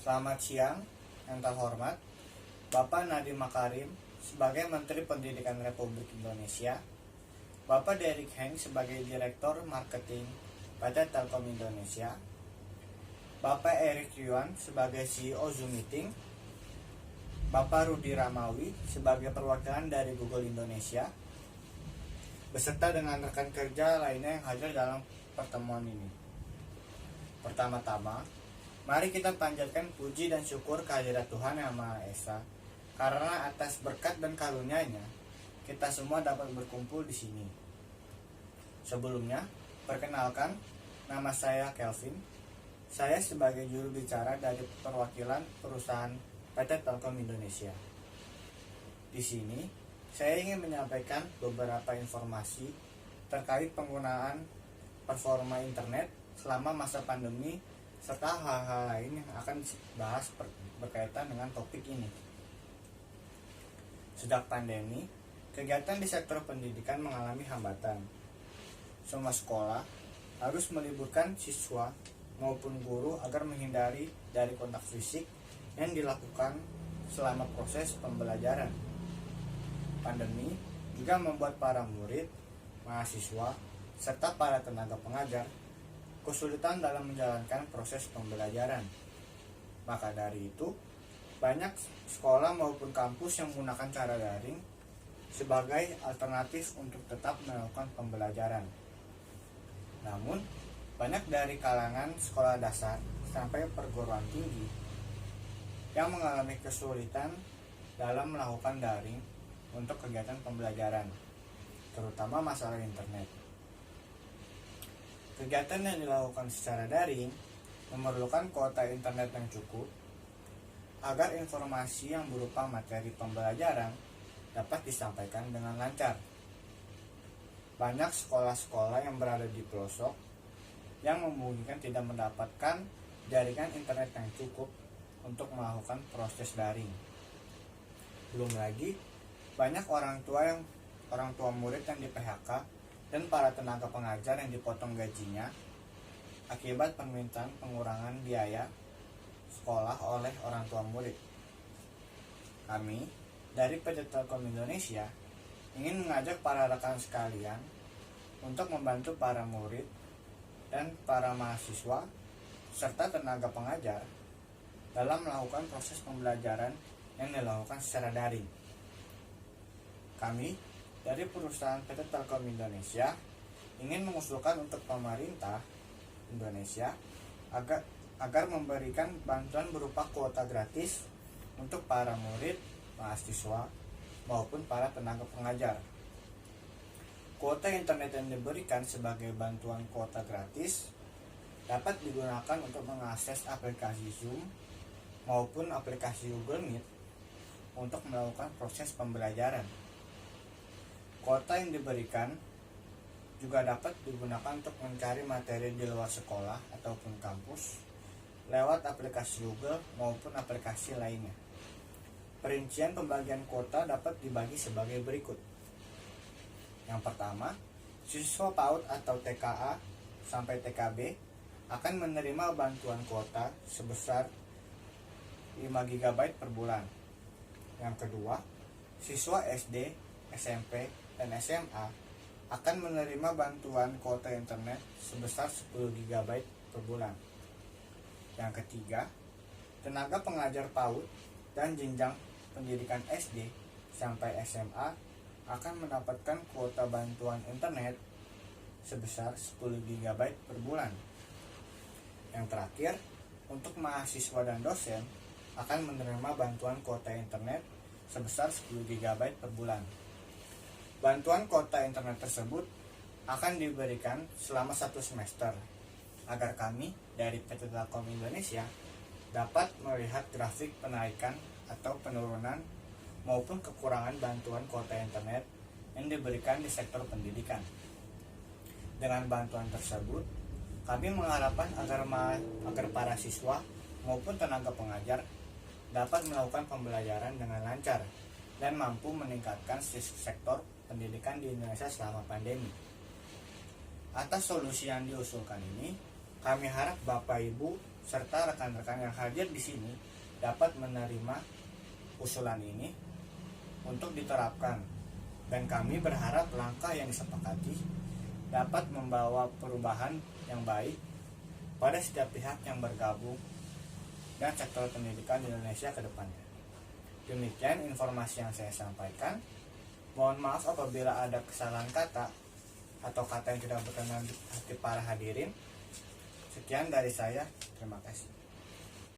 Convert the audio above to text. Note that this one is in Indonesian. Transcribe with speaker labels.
Speaker 1: Selamat siang yang terhormat Bapak Nadiem Makarim sebagai Menteri Pendidikan Republik Indonesia, Bapak Derek Heng sebagai Direktur Marketing PT Telkom Indonesia, Bapak Erick Yuan sebagai CEO Zoom Meeting, Bapak Rudi Ramawi sebagai perwakilan dari Google Indonesia, beserta dengan rekan kerja lainnya yang hadir dalam pertemuan ini. Pertama-tama, mari kita panjatkan puji dan syukur kehadirat Tuhan Yang Maha Esa, karena atas berkat dan karunia-Nya, kita semua dapat berkumpul di sini. Sebelumnya, perkenalkan, nama saya Kelvin. Saya sebagai juru bicara dari perwakilan perusahaan PT Telkom Indonesia. Di sini, saya ingin menyampaikan beberapa informasi terkait penggunaan performa internet selama masa pandemi, serta hal-hal lain yang akan dibahas berkaitan dengan topik ini. Sejak pandemi, kegiatan di sektor pendidikan mengalami hambatan. Semua sekolah harus meliburkan siswa maupun guru agar menghindari dari kontak fisik yang dilakukan selama proses pembelajaran. Pandemi juga membuat para murid, mahasiswa, serta para tenaga pengajar kesulitan dalam menjalankan proses pembelajaran. Maka dari itu, banyak sekolah maupun kampus yang menggunakan cara daring sebagai alternatif untuk tetap melakukan pembelajaran. Namun, banyak dari kalangan sekolah dasar sampai perguruan tinggi yang mengalami kesulitan dalam melakukan daring untuk kegiatan pembelajaran, terutama masalah internet. Kegiatan yang dilakukan secara daring memerlukan kuota internet yang cukup agar informasi yang berupa materi pembelajaran dapat disampaikan dengan lancar. Banyak sekolah-sekolah yang berada di pelosok yang memungkinkan tidak mendapatkan jaringan internet yang cukup untuk melakukan proses daring. Belum lagi, banyak orang tua murid yang di PHK dan para tenaga pengajar yang dipotong gajinya akibat permintaan pengurangan biaya sekolah oleh orang tua murid. Kami dari PT Telkom Indonesia ingin mengajak para rekan sekalian untuk membantu para murid dan para mahasiswa serta tenaga pengajar dalam melakukan proses pembelajaran yang dilakukan secara daring. Kami dari perusahaan PT Telkom Indonesia ingin mengusulkan untuk pemerintah Indonesia agar memberikan bantuan berupa kuota gratis untuk para murid, mahasiswa, maupun para tenaga pengajar. Kuota internet yang diberikan sebagai bantuan kuota gratis dapat digunakan untuk mengakses aplikasi Zoom maupun aplikasi Google Meet untuk melakukan proses pembelajaran. Kuota yang diberikan juga dapat digunakan untuk mencari materi di luar sekolah ataupun kampus lewat aplikasi Google maupun aplikasi lainnya. Perincian pembagian kuota dapat dibagi sebagai berikut. Yang pertama, siswa PAUD atau TKA sampai TKB akan menerima bantuan kuota sebesar 5 GB per bulan. Yang kedua, siswa SD, SMP, dan SMA akan menerima bantuan kuota internet sebesar 10 GB per bulan. Yang ketiga, tenaga pengajar PAUD dan jenjang pendidikan SD sampai SMA akan mendapatkan kuota bantuan internet sebesar 10 GB per bulan. Yang terakhir, untuk mahasiswa dan dosen akan menerima bantuan kuota internet sebesar 10 GB per bulan. Bantuan kuota internet tersebut akan diberikan selama 1 semester agar kami dari PT Telkom Indonesia dapat melihat grafik penaikan atau penurunan maupun kekurangan bantuan kuota internet yang diberikan di sektor pendidikan. Dengan bantuan tersebut, kami mengharapkan agar para siswa maupun tenaga pengajar dapat melakukan pembelajaran dengan lancar dan mampu meningkatkan sektor pendidikan di Indonesia selama pandemi. Atas solusi yang diusulkan ini, Kami harap Bapak Ibu serta rekan-rekan yang hadir di sini dapat menerima usulan ini untuk diterapkan, dan kami berharap langkah yang disepakati dapat membawa perubahan yang baik pada setiap pihak yang bergabung dan sektor pendidikan di Indonesia ke depannya. Demikian informasi yang saya sampaikan. Mohon maaf apabila ada kesalahan kata atau kata yang tidak berkenan di hati para hadirin. Sekian dari saya, terima kasih.